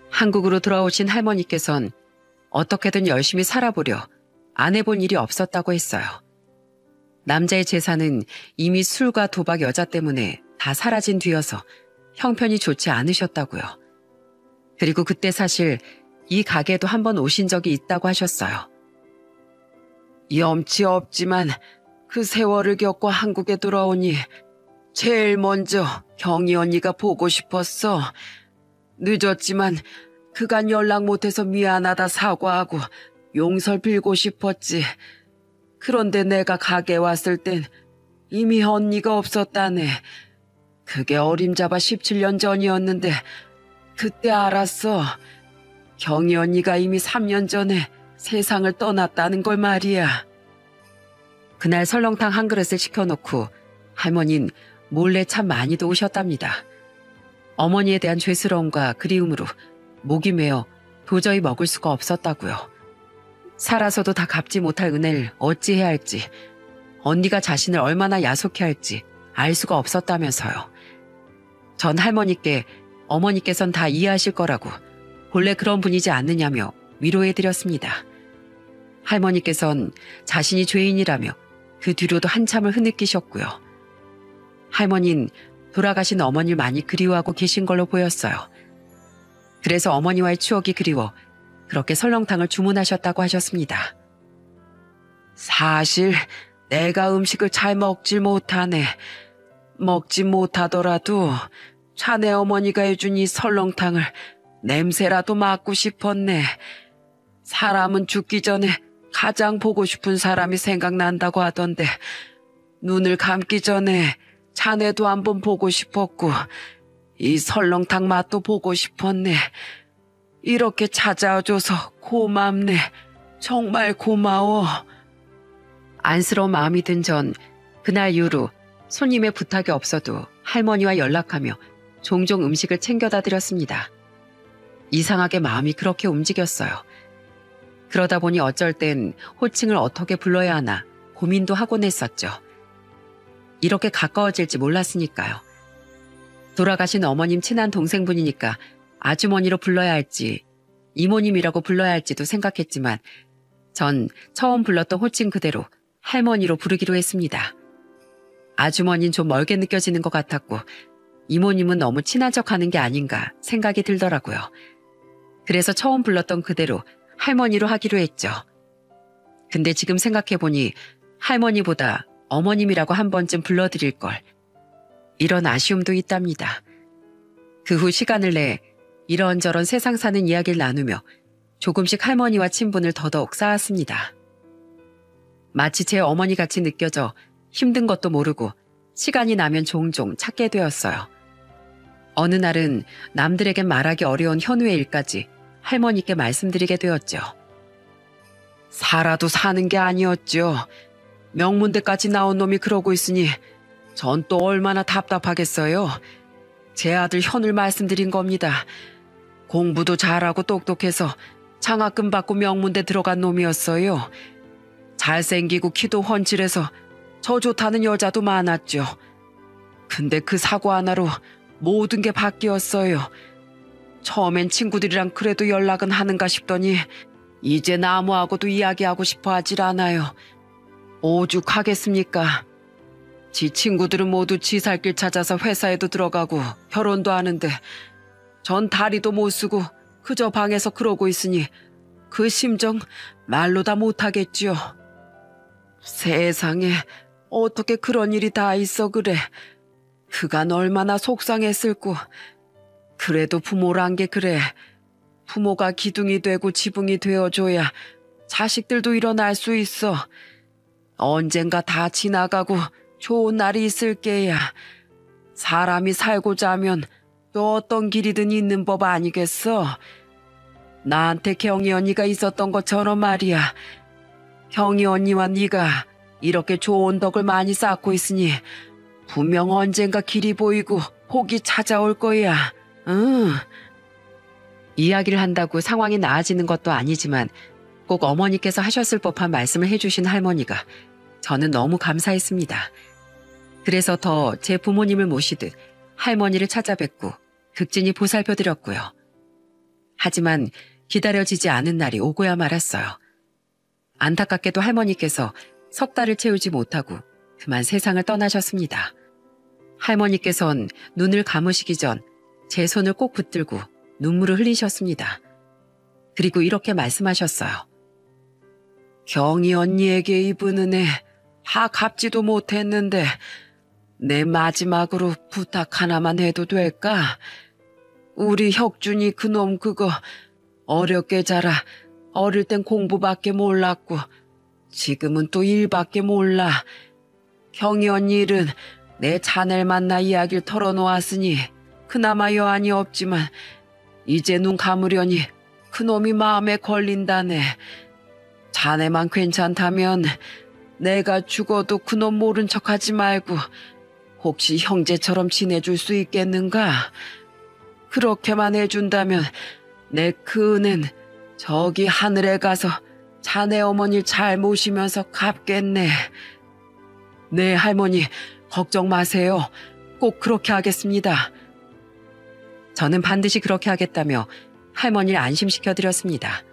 한국으로 돌아오신 할머니께선 어떻게든 열심히 살아보려 안 해본 일이 없었다고 했어요. 남자의 재산은 이미 술과 도박 여자 때문에 다 사라진 뒤여서 형편이 좋지 않으셨다고요. 그리고 그때 사실 이 가게에도 한번 오신 적이 있다고 하셨어요. 염치 없지만 그 세월을 겪고 한국에 돌아오니 제일 먼저 경희 언니가 보고 싶었어. 늦었지만 그간 연락 못해서 미안하다 사과하고 용서를 빌고 싶었지. 그런데 내가 가게에 왔을 땐 이미 언니가 없었다네. 그게 어림잡아 17년 전이었는데 그때 알았어. 경희 언니가 이미 3년 전에 세상을 떠났다는 걸 말이야. 그날 설렁탕 한 그릇을 시켜놓고 할머니는 몰래 참 많이도 오셨답니다. 어머니에 대한 죄스러움과 그리움으로 목이 메어 도저히 먹을 수가 없었다고요. 살아서도 다 갚지 못할 은혜를 어찌해야 할지, 언니가 자신을 얼마나 야속해 할지 알 수가 없었다면서요. 전 할머니께 어머니께선 다 이해하실 거라고 본래 그런 분이지 않느냐며 위로해드렸습니다. 할머니께선 자신이 죄인이라며 그 뒤로도 한참을 흐느끼셨고요. 할머니는 돌아가신 어머니를 많이 그리워하고 계신 걸로 보였어요. 그래서 어머니와의 추억이 그리워 그렇게 설렁탕을 주문하셨다고 하셨습니다. 사실 내가 음식을 잘 먹질 못하네. 먹지 못하더라도 자네 어머니가 해준 이 설렁탕을 냄새라도 맡고 싶었네. 사람은 죽기 전에 가장 보고 싶은 사람이 생각난다고 하던데 눈을 감기 전에 자네도 한번 보고 싶었고 이 설렁탕 맛도 보고 싶었네. 이렇게 찾아와줘서 고맙네. 정말 고마워. 안쓰러운 마음이 든 전 그날 이후로 손님의 부탁이 없어도 할머니와 연락하며 종종 음식을 챙겨다 드렸습니다. 이상하게 마음이 그렇게 움직였어요. 그러다 보니 어쩔 땐 호칭을 어떻게 불러야 하나 고민도 하곤 했었죠. 이렇게 가까워질지 몰랐으니까요. 돌아가신 어머님 친한 동생분이니까 아주머니로 불러야 할지 이모님이라고 불러야 할지도 생각했지만 전 처음 불렀던 호칭 그대로 할머니로 부르기로 했습니다. 아주머니는 좀 멀게 느껴지는 것 같았고 이모님은 너무 친한 척하는 게 아닌가 생각이 들더라고요. 그래서 처음 불렀던 그대로 할머니로 하기로 했죠. 근데 지금 생각해보니 할머니보다 어머님이라고 한 번쯤 불러드릴 걸. 이런 아쉬움도 있답니다. 그 후 시간을 내 이런저런 세상 사는 이야기를 나누며 조금씩 할머니와 친분을 더더욱 쌓았습니다. 마치 제 어머니같이 느껴져 힘든 것도 모르고 시간이 나면 종종 찾게 되었어요. 어느 날은 남들에겐 말하기 어려운 현우의 일까지 할머니께 말씀드리게 되었죠. 살아도 사는 게 아니었죠. 명문대까지 나온 놈이 그러고 있으니 전 또 얼마나 답답하겠어요. 제 아들 현을 말씀드린 겁니다. 공부도 잘하고 똑똑해서 장학금 받고 명문대 들어간 놈이었어요. 잘생기고 키도 훤칠해서 저 좋다는 여자도 많았죠. 근데 그 사고 하나로 모든 게 바뀌었어요. 처음엔 친구들이랑 그래도 연락은 하는가 싶더니 이제 나무하고도 이야기하고 싶어 하질 않아요. 오죽하겠습니까? 지 친구들은 모두 지 살 길 찾아서 회사에도 들어가고 결혼도 하는데 전 다리도 못 쓰고 그저 방에서 그러고 있으니 그 심정 말로 다 못하겠지요. 세상에 어떻게 그런 일이 다 있어 그래. 그간 얼마나 속상했을꼬. 그래도 부모란 게 그래. 부모가 기둥이 되고 지붕이 되어줘야 자식들도 일어날 수 있어. 언젠가 다 지나가고 좋은 날이 있을 게야. 사람이 살고자 하면 또 어떤 길이든 있는 법 아니겠어? 나한테 경희 언니가 있었던 것처럼 말이야. 경희 언니와 네가 이렇게 좋은 덕을 많이 쌓고 있으니 분명 언젠가 길이 보이고 복이 찾아올 거야. 응. 이야기를 한다고 상황이 나아지는 것도 아니지만 꼭 어머니께서 하셨을 법한 말씀을 해주신 할머니가 저는 너무 감사했습니다. 그래서 더 제 부모님을 모시듯 할머니를 찾아뵙고 극진히 보살펴드렸고요. 하지만 기다려지지 않은 날이 오고야 말았어요. 안타깝게도 할머니께서 석 달을 채우지 못하고 그만 세상을 떠나셨습니다. 할머니께선 눈을 감으시기 전 제 손을 꼭 붙들고 눈물을 흘리셨습니다. 그리고 이렇게 말씀하셨어요. 경희 언니에게 입은 은혜 다 갚지도 못했는데 내 마지막으로 부탁 하나만 해도 될까? 우리 혁준이 그놈 그거 어렵게 자라 어릴 땐 공부밖에 몰랐고 지금은 또 일밖에 몰라. 경희 언니 일은 내 자네를 만나 이야기를 털어놓았으니 그나마 여한이 없지만 이제 눈 감으려니 그놈이 마음에 걸린다네. 자네만 괜찮다면 내가 죽어도 그놈 모른 척하지 말고 혹시 형제처럼 지내줄 수 있겠는가? 그렇게만 해준다면 내 그 은혜는 저기 하늘에 가서 자네 어머니를 잘 모시면서 갚겠네. 네, 할머니 걱정 마세요. 꼭 그렇게 하겠습니다. 저는 반드시 그렇게 하겠다며 할머니를 안심시켜드렸습니다.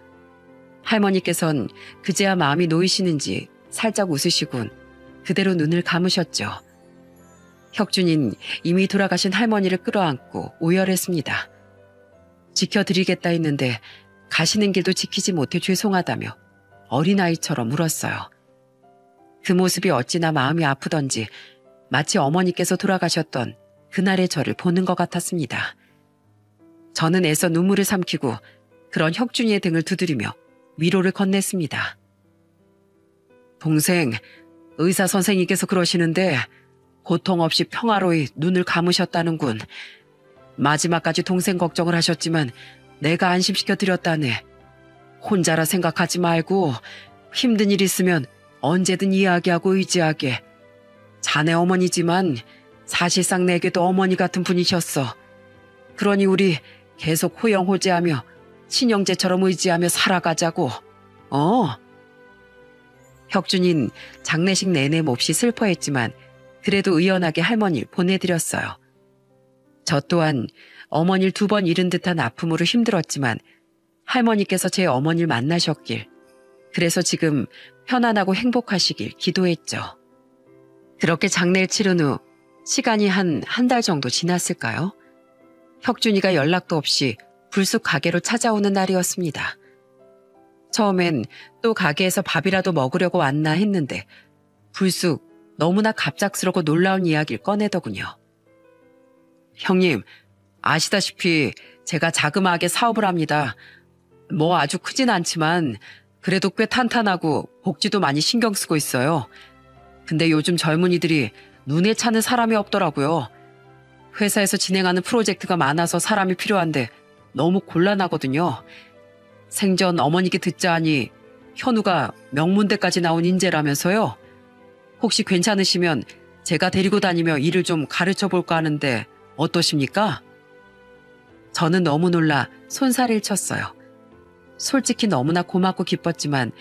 할머니께선 그제야 마음이 놓이시는지 살짝 웃으시곤 그대로 눈을 감으셨죠. 혁준인 이미 돌아가신 할머니를 끌어안고 오열했습니다. 지켜드리겠다 했는데 가시는 길도 지키지 못해 죄송하다며 어린아이처럼 울었어요. 그 모습이 어찌나 마음이 아프던지 마치 어머니께서 돌아가셨던 그날의 저를 보는 것 같았습니다. 저는 애써 눈물을 삼키고 그런 혁준이의 등을 두드리며 위로를 건넸습니다. 동생, 의사 선생님께서 그러시는데 고통 없이 평화로이 눈을 감으셨다는군. 마지막까지 동생 걱정을 하셨지만 내가 안심시켜 드렸다네. 혼자라 생각하지 말고 힘든 일 있으면 언제든 이야기하고 의지하게. 자네 어머니지만 사실상 내게도 어머니 같은 분이셨어. 그러니 우리 계속 호영호재하며 친형제처럼 의지하며 살아가자고. 혁준인 장례식 내내 몹시 슬퍼했지만 그래도 의연하게 할머니를 보내드렸어요. 저 또한 어머니를 2번 잃은 듯한 아픔으로 힘들었지만 할머니께서 제 어머니를 만나셨길, 그래서 지금 편안하고 행복하시길 기도했죠. 그렇게 장례를 치른 후 시간이 한 달 정도 지났을까요? 혁준이가 연락도 없이 불쑥 가게로 찾아오는 날이었습니다. 처음엔 또 가게에서 밥이라도 먹으려고 왔나 했는데 불쑥 너무나 갑작스럽고 놀라운 이야기를 꺼내더군요. 형님, 아시다시피 제가 자그마하게 사업을 합니다. 뭐 아주 크진 않지만 그래도 꽤 탄탄하고 복지도 많이 신경 쓰고 있어요. 근데 요즘 젊은이들이 눈에 차는 사람이 없더라고요. 회사에서 진행하는 프로젝트가 많아서 사람이 필요한데 너무 곤란하거든요. 생전 어머니께 듣자 하니 현우가 명문대까지 나온 인재라면서요. 혹시 괜찮으시면 제가 데리고 다니며 일을 좀 가르쳐 볼까 하는데 어떠십니까? 저는 너무 놀라 손살을 쳤어요. 솔직히 너무나 고맙고 기뻤지만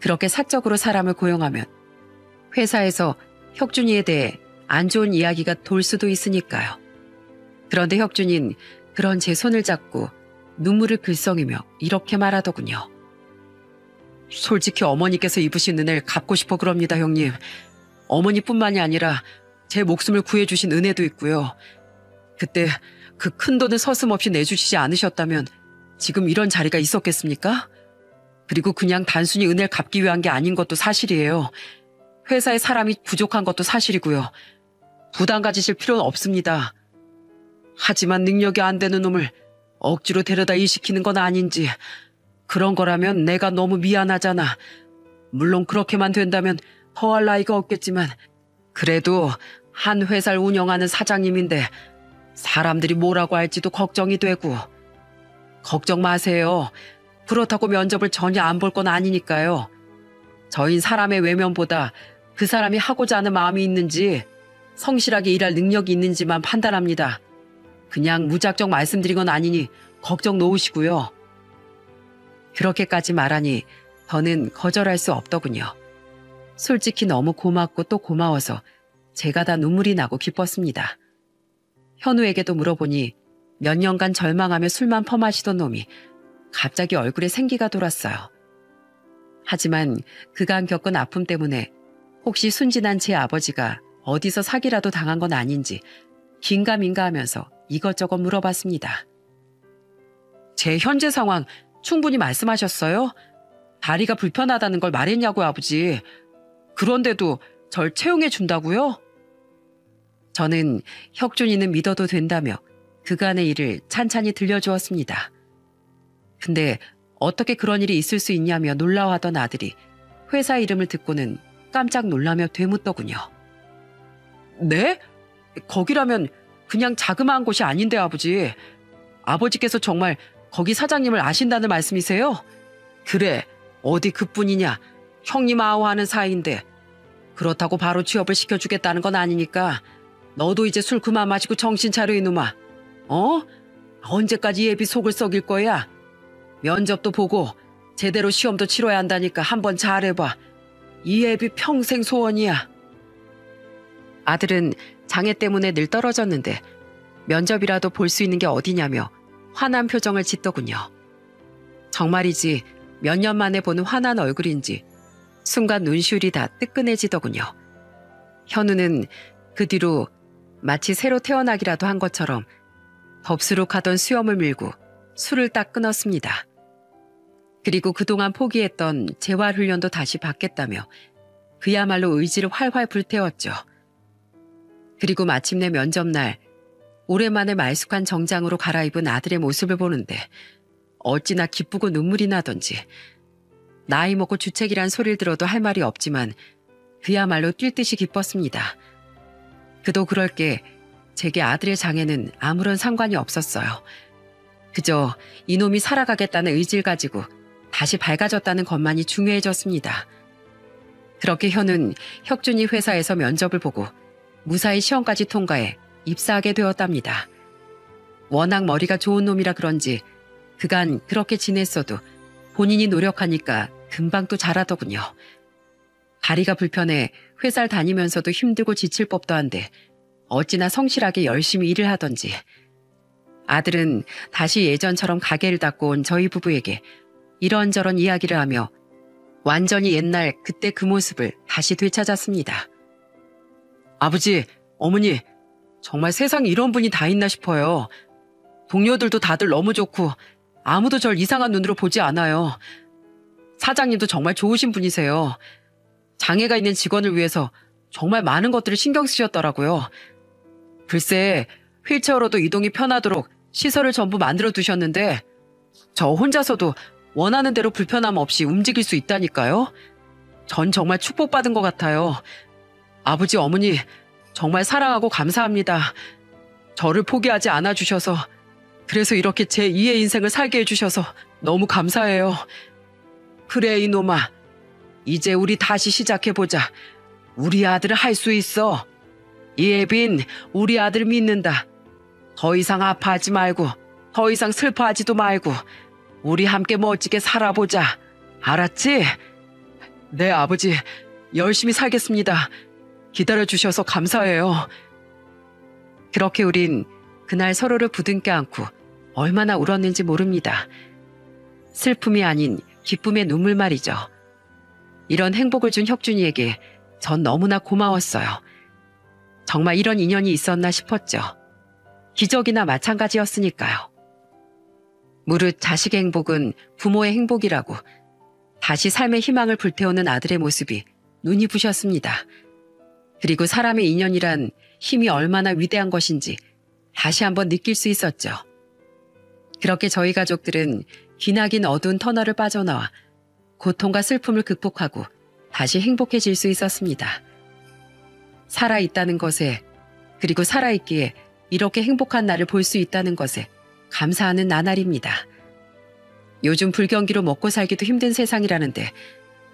그렇게 사적으로 사람을 고용하면 회사에서 혁준이에 대해 안 좋은 이야기가 돌 수도 있으니까요. 그런데 혁준이는 그런 제 손을 잡고 눈물을 글썽이며 이렇게 말하더군요. 솔직히 어머니께서 입으신 은혜를 갚고 싶어 그럽니다, 형님. 어머니뿐만이 아니라 제 목숨을 구해주신 은혜도 있고요. 그때 그 큰 돈을 서슴없이 내주시지 않으셨다면 지금 이런 자리가 있었겠습니까? 그리고 그냥 단순히 은혜를 갚기 위한 게 아닌 것도 사실이에요. 회사에 사람이 부족한 것도 사실이고요. 부담 가지실 필요는 없습니다. 하지만 능력이 안 되는 놈을 억지로 데려다 일시키는 건 아닌지, 그런 거라면 내가 너무 미안하잖아. 물론 그렇게만 된다면 더할 나위가 없겠지만 그래도 한 회사를 운영하는 사장님인데 사람들이 뭐라고 할지도 걱정이 되고. 걱정 마세요. 그렇다고 면접을 전혀 안 볼 건 아니니까요. 저흰 사람의 외면보다 그 사람이 하고자 하는 마음이 있는지 성실하게 일할 능력이 있는지만 판단합니다. 그냥 무작정 말씀드린 건 아니니 걱정 놓으시고요. 그렇게까지 말하니 저는 거절할 수 없더군요. 솔직히 너무 고맙고 또 고마워서 제가 다 눈물이 나고 기뻤습니다. 현우에게도 물어보니 몇 년간 절망하며 술만 퍼마시던 놈이 갑자기 얼굴에 생기가 돌았어요. 하지만 그간 겪은 아픔 때문에 혹시 순진한 제 아버지가 어디서 사기라도 당한 건 아닌지 긴가민가 하면서 이것저것 물어봤습니다. 제 현재 상황 충분히 말씀하셨어요? 다리가 불편하다는 걸 말했냐고요, 아버지. 그런데도 절 채용해 준다고요? 저는 혁준이는 믿어도 된다며 그간의 일을 찬찬히 들려주었습니다. 근데 어떻게 그런 일이 있을 수 있냐며 놀라워하던 아들이 회사 이름을 듣고는 깜짝 놀라며 되묻더군요. 네? 거기라면 그냥 자그마한 곳이 아닌데, 아버지. 아버지께서 정말 거기 사장님을 아신다는 말씀이세요? 그래, 어디 그뿐이냐. 형님 아우하는 사이인데 그렇다고 바로 취업을 시켜주겠다는 건 아니니까 너도 이제 술 그만 마시고 정신 차려, 이놈아. 언제까지 예비 속을 썩일 거야? 면접도 보고 제대로 시험도 치러야 한다니까 한번 잘해봐. 이 예비 평생 소원이야. 아들은 장애 때문에 늘 떨어졌는데 면접이라도 볼 수 있는 게 어디냐며 화난 표정을 짓더군요. 정말이지 몇 년 만에 보는 화난 얼굴인지 순간 눈시울이 다 뜨끈해지더군요. 현우는 그 뒤로 마치 새로 태어나기라도 한 것처럼 덥수룩하던 수염을 밀고 술을 딱 끊었습니다. 그리고 그동안 포기했던 재활훈련도 다시 받겠다며 그야말로 의지를 활활 불태웠죠. 그리고 마침내 면접날 오랜만에 말쑥한 정장으로 갈아입은 아들의 모습을 보는데 어찌나 기쁘고 눈물이 나던지. 나이 먹고 주책이란 소리를 들어도 할 말이 없지만 그야말로 뛸 듯이 기뻤습니다. 그도 그럴 게 제게 아들의 장애는 아무런 상관이 없었어요. 그저 이놈이 살아가겠다는 의지를 가지고 다시 밝아졌다는 것만이 중요해졌습니다. 그렇게 현은 혁준이 회사에서 면접을 보고 무사히 시험까지 통과해 입사하게 되었답니다. 워낙 머리가 좋은 놈이라 그런지 그간 그렇게 지냈어도 본인이 노력하니까 금방 또 잘하더군요. 다리가 불편해 회사를 다니면서도 힘들고 지칠 법도 한데 어찌나 성실하게 열심히 일을 하던지. 아들은 다시 예전처럼 가게를 닫고 온 저희 부부에게 이런저런 이야기를 하며 완전히 옛날 그때 그 모습을 다시 되찾았습니다. 아버지, 어머니, 정말 세상에 이런 분이 다 있나 싶어요. 동료들도 다들 너무 좋고 아무도 절 이상한 눈으로 보지 않아요. 사장님도 정말 좋으신 분이세요. 장애가 있는 직원을 위해서 정말 많은 것들을 신경 쓰셨더라고요. 글쎄, 휠체어로도 이동이 편하도록 시설을 전부 만들어 두셨는데 저 혼자서도 원하는 대로 불편함 없이 움직일 수 있다니까요. 전 정말 축복받은 것 같아요. 아버지, 어머니, 정말 사랑하고 감사합니다. 저를 포기하지 않아 주셔서, 그래서 이렇게 제 2의 인생을 살게 해주셔서 너무 감사해요. 그래, 이놈아. 이제 우리 다시 시작해보자. 우리 아들을 할 수 있어. 예빈, 우리 아들 믿는다. 더 이상 아파하지 말고, 더 이상 슬퍼하지도 말고, 우리 함께 멋지게 살아보자. 알았지? 네, 아버지. 열심히 살겠습니다. 기다려주셔서 감사해요. 그렇게 우린 그날 서로를 부둥켜 안고 얼마나 울었는지 모릅니다. 슬픔이 아닌 기쁨의 눈물 말이죠. 이런 행복을 준 혁준이에게 전 너무나 고마웠어요. 정말 이런 인연이 있었나 싶었죠. 기적이나 마찬가지였으니까요. 무릇 자식의 행복은 부모의 행복이라고 다시 삶의 희망을 불태우는 아들의 모습이 눈이 부셨습니다. 그리고 사람의 인연이란 힘이 얼마나 위대한 것인지 다시 한번 느낄 수 있었죠. 그렇게 저희 가족들은 기나긴 어두운 터널을 빠져나와 고통과 슬픔을 극복하고 다시 행복해질 수 있었습니다. 살아있다는 것에, 그리고 살아있기에 이렇게 행복한 날을 볼 수 있다는 것에 감사하는 나날입니다. 요즘 불경기로 먹고 살기도 힘든 세상이라는데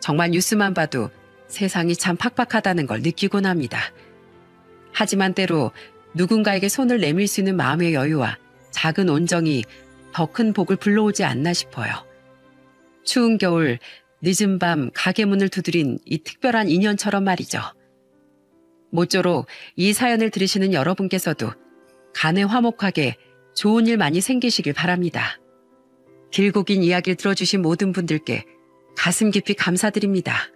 정말 뉴스만 봐도 세상이 참 팍팍하다는 걸 느끼곤 합니다. 하지만 때로 누군가에게 손을 내밀 수 있는 마음의 여유와 작은 온정이 더 큰 복을 불러오지 않나 싶어요. 추운 겨울, 늦은 밤 가게 문을 두드린 이 특별한 인연처럼 말이죠. 모쪼록 이 사연을 들으시는 여러분께서도 간에 화목하게 좋은 일 많이 생기시길 바랍니다. 길고 긴 이야기를 들어주신 모든 분들께 가슴 깊이 감사드립니다.